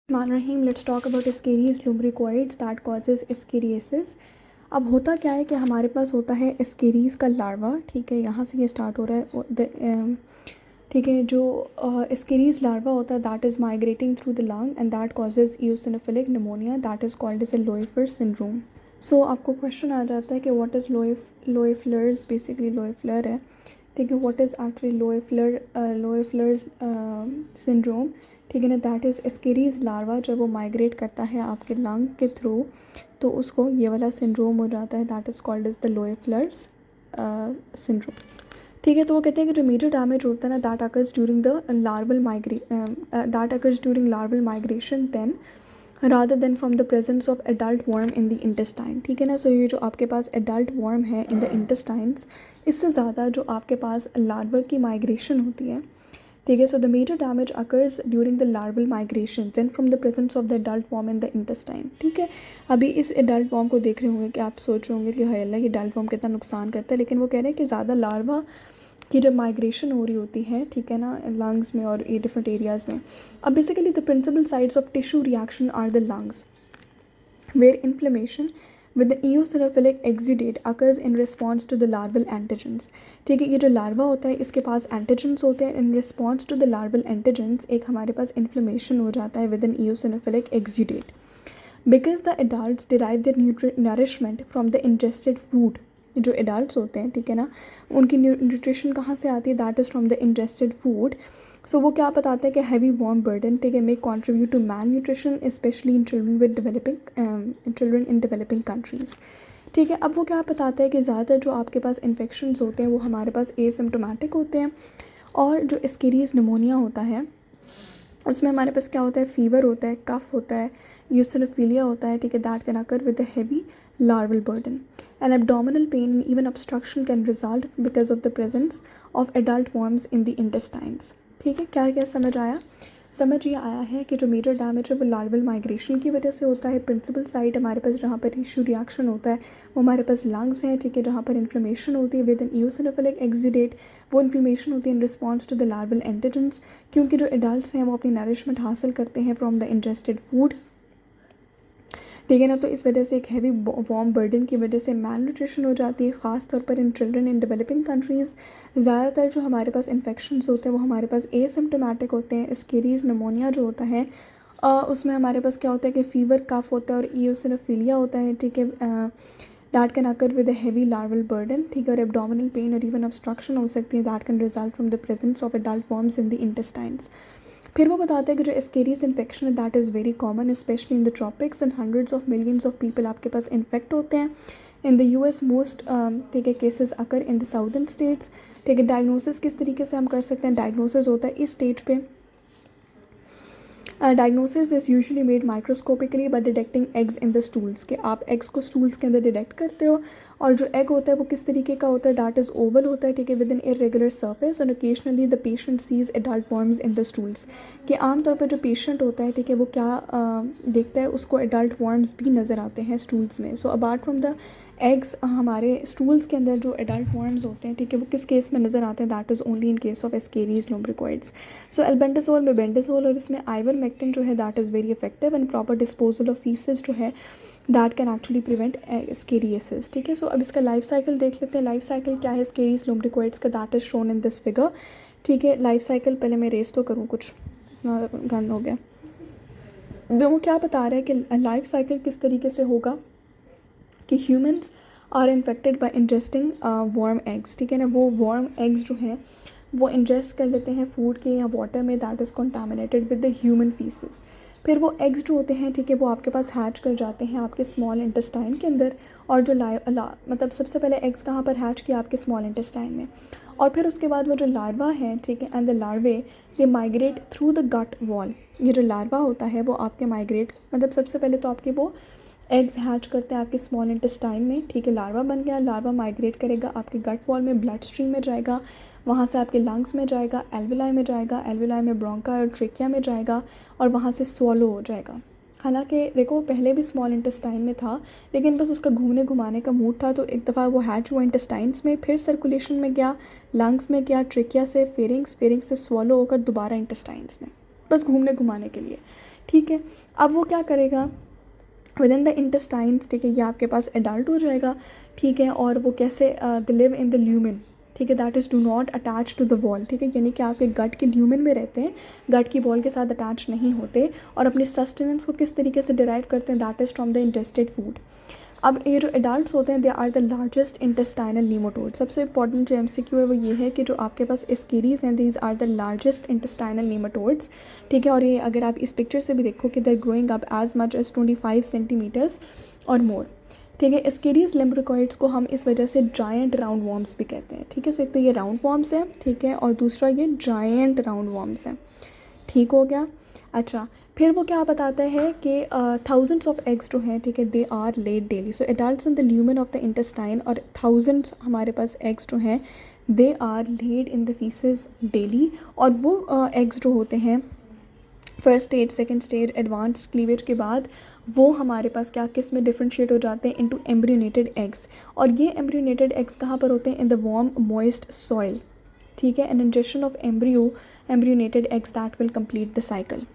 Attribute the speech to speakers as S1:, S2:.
S1: Mannerheim, let's talk about Ascaris lumbricoids that causes ascariasis. अब होता क्या है कि हमारे पास होता है एस्केरीज का लार्वा, ठीक है, यहाँ से ये स्टार्ट हो रहा है, ठीक है, जो एस्केरीज लार्वा होता है that is migrating through the lung and that causes eosinophilic pneumonia that is called as a Loeffler syndrome. So आपको क्वेश्चन आ जाता है कि what is Loeffler's. Basically Loeffler है, ठीक है, what is actually Loeffler's syndrome, ठीक है ना. दैट इज़ एस्केरीज लार्वा जब वो माइग्रेट करता है आपके लंग के थ्रू तो उसको ये वाला सिंड्रोम हो जाता है that is called as the Loeffler's syndrome, ठीक है. तो वो कहते हैं कि जो मेजर डैमेज होता है ना that occurs during larval migration then rather than from the presence of adult worm in the intestine, ठीक है ना. सो ये जो आपके पास एडल्ट वर्म है इन द इंटेस्टाइन्स, इससे ज़्यादा जो आपके पास लार्वा की माइग्रेशन होती है, ठीक है. So the major damage occurs during the larval migration then from the presence of the adult worm in the intestine, ठीक है. अभी इस एडल्ट वॉर्म को देख रहे होंगे कि आप सोच रहे होंगे कि हाय अल्लाह ये एडल्ट वॉर्म कितना नुकसान करता है, लेकिन वो कह रहे हैं कि ज़्यादा लार्वा की जब माइग्रेशन हो रही होती है, ठीक है ना, लंग्स में और ये डिफरेंट एरियाज़ में. अब basically the principal sites of tissue reaction are the lungs where inflammation with the eosinophilic exudate occurs in response to the larval antigens, ठीक है. ये जो लार्वा होता है इसके पास एंटीजेंस होते हैं. In response to the larval antigens एक हमारे पास इन्फ्लेमेशन हो जाता है with an eosinophilic exudate because the adults derive their nourishment from the ingested food. जो एडल्ट्स होते हैं, ठीक है ना, उनकी न्यूट्रिशन कहाँ से आती है, that is from the ingested food. So वो क्या बताता है कि हैवी वार्म बर्डन, ठीक है, may contribute to malnutrition especially in children in developing countries, ठीक है. अब वो क्या बताता है कि ज़्यादातर जो आपके पास इन्फेक्शंस होते हैं वो हमारे पास एसिम्प्टोमेटिक होते हैं और जो एस्केरीज निमोनिया होता है उसमें हमारे पास क्या होता है, फीवर होता है, कफ होता है, यूसिनोफिलिया होता है, ठीक है. That can occur with a heavy larval burden and abdominal pain and even obstruction can result because of the presence of adult worms in the intestines, ठीक है. क्या क्या समझ आया? समझ ये आया है कि जो मेजर डैमेज है वो लार्वल माइग्रेशन की वजह से होता है. प्रिंसिपल साइट हमारे पास जहाँ पर टिश्यू रिएक्शन होता है वो हमारे पास लंग्स हैं, ठीक है, जहाँ पर इन्फ्लेमेशन होती है विद एन eosinophilic exudate. वो इन्फ्लेमेशन होती है in response to the larval antigens क्योंकि जो एडल्ट्स हैं वो अपनी नरिशमेंट हासिल करते हैं फ्रॉम द इंजेस्टेड फूड, ठीक है ना. तो इस वजह से एक हैवी वार्म बर्डन की वजह से मैल न्यूट्रिशन हो जाती है, ख़ास तौर पर इन चिल्ड्रन इन डेवलपिंग कंट्रीज़. ज़्यादातर जो हमारे पास इन्फेक्शंस होते हैं वो हमारे पास एसिम्प्टोमेटिक होते हैं. एस्केरीज निमोनिया जो होता है उसमें हमारे पास क्या होता है कि फ़ीवर, कफ होता है और ईओसिनोफिलिया होता है, ठीक है. That can occur with a heavy larval burden, ठीक है, और एब्डोमिनल पेन और इवन ऑब्स्ट्रक्शन हो सकती है. That can result from the presence of adult worms in the intestines. फिर वो बताते हैं कि जो एस्केरीज इन्फेक्शन है that is very common specially in the tropics and hundreds of millions of people आपके पास इन्फेक्ट होते हैं. इन द यूएस मोस्ट, ठीक है, cases occur in the southern states, ठीक है. डायग्नोसिस किस तरीके से हम कर सकते हैं? डायग्नोसिस होता है इस स्टेज पे, diagnosis is usually made microscopically by detecting eggs in the stools, कि आप एग्स को स्टूल्स के अंदर डिटेक्ट करते हो और जो एग होता है वो किस तरीके का होता है, दैट इज़ ओवल होता है, ठीक है, with an irregular surface and occasionally the patient sees adult worms in the stools. कि आमतौर पर जो पेशेंट होता है, ठीक है, वो क्या देखता है, उसको एडल्ट वर्म्स भी नज़र आते हैं स्टूल्स में. So apart from the eggs हमारे स्टूल्स के अंदर जो एडल्ट वर्म्स होते हैं, ठीक है, वो किस केस में नज़र आते हैं, that is only in case of ascaris lumbricoids. So albendazole में बेंडाजोल और इसमें आइवरमेक्टिन जो है that is very effective and proper disposal of faeces जो है that can actually prevent ascariasis, ठीक है. सो अब इसका लाइफ साइकिल देख लेते हैं. लाइफ साइकिल क्या है एस्केरीज lumbricoids का, that is shown in this figure, ठीक है. लाइफ साइकिल पहले मैं रेस तो करूँ, कुछ गंद हो गया. वो क्या बता रहे हैं कि लाइफ साइकिल किस तरीके से होगा कि humans are infected by ingesting worm eggs, ठीक है ना. वो वार्म एग्स जो हैं वो इंजेस्ट कर लेते हैं फूड के या वाटर में, that is contaminated with the human faeces. फिर वो एग्स जो होते हैं, ठीक है, वो आपके पास हैच कर जाते हैं आपके स्मॉल इंटेस्टाइन के अंदर. और जो मतलब सबसे पहले एग्स कहाँ पर हैच किया, आपके स्मॉल इंटेस्टाइन में. और फिर उसके बाद वो जो लार्वा है, ठीक है, एंड द लार्वे ये migrate through the gut wall. ये जो लार्वा होता है वो आपके माइग्रेट, मतलब सबसे पहले तो आपके वो एग्स हैच करते हैं आपके स्मॉल इंटेस्टाइन में, ठीक है. लार्वा बन गया, लार्वा माइग्रेट करेगा आपके गट वॉल में, ब्लड स्ट्रीम में जाएगा, वहाँ से आपके लंग्स में जाएगा, एल्वुलाई में जाएगा, एल्वुलाई में ब्रोंका और ट्रेकिया में जाएगा और वहाँ से स्वॉलो हो जाएगा. हालांकि देखो पहले भी स्मॉल इंटेस्टाइन में था लेकिन बस उसका घूमने घुमाने का मूड था, तो एक दफ़ा वो हैच हुआ इंटेस्टाइन्स में, फिर सर्कुलेशन में गया, लंग्स में गया, ट्रेकिया से फेरिंग्स, फेरिंग्स से स्वॉलो होकर दोबारा इंटेस्टाइन्स में, बस घूमने घुमाने के लिए, ठीक है। अब वो क्या करेगा विद इन द इंटेस्टाइन्स, ठीक है, ये आपके पास एडल्ट हो जाएगा, ठीक है। और वो कैसे they live in the lumen, ठीक है, that is do not attach to the wall, ठीक है, यानी कि आपके गट के ल्यूमेन में रहते हैं, गट की वॉल के साथ अटैच नहीं होते, और अपने सस्टेनेंस को किस तरीके से डिराइव करते हैं, that is from the ingested food. अब ये जो एडल्ट्स होते हैं they are the largest intestinal nematode. सबसे इंपॉर्टेंट जो एमसीक्यू है वो ये है कि जो आपके पास एस्केरीज हैं these are the largest intestinal nematodes, ठीक है। और ये अगर आप इस पिक्चर से भी देखो कि they are growing up as much as 25 centimetres और मोर, ठीक है। एस्केरीज लैम्ब्रिकॉइड्स को हम इस वजह से जायंट राउंड वॉर्म्स भी कहते हैं, ठीक है। सो एक तो ये राउंड वॉर्म्स हैं, ठीक है, और दूसरा ये जायंट राउंड वॉर्म्स हैं, ठीक हो गया। अच्छा, फिर वो क्या बताता है कि थाउजेंड्स ऑफ एग्स जो हैं, ठीक है, they are laid daily. So adults in the lumen of the intestine, और थाउजेंड्स हमारे पास एग्स जो हैं they are laid in the faeces daily. और वो एग्स जो होते हैं first stage, second stage, advance cleavage के बाद वो हमारे पास क्या किस में डिफ्रेंशिएट हो जाते हैं इनटू एम्ब्रियोनेटेड एग्स। और ये एम्ब्रियोनेटेड एग्स कहाँ पर होते हैं, in the warm moist soil, ठीक है। An injection of embryonated eggs that will complete the cycle.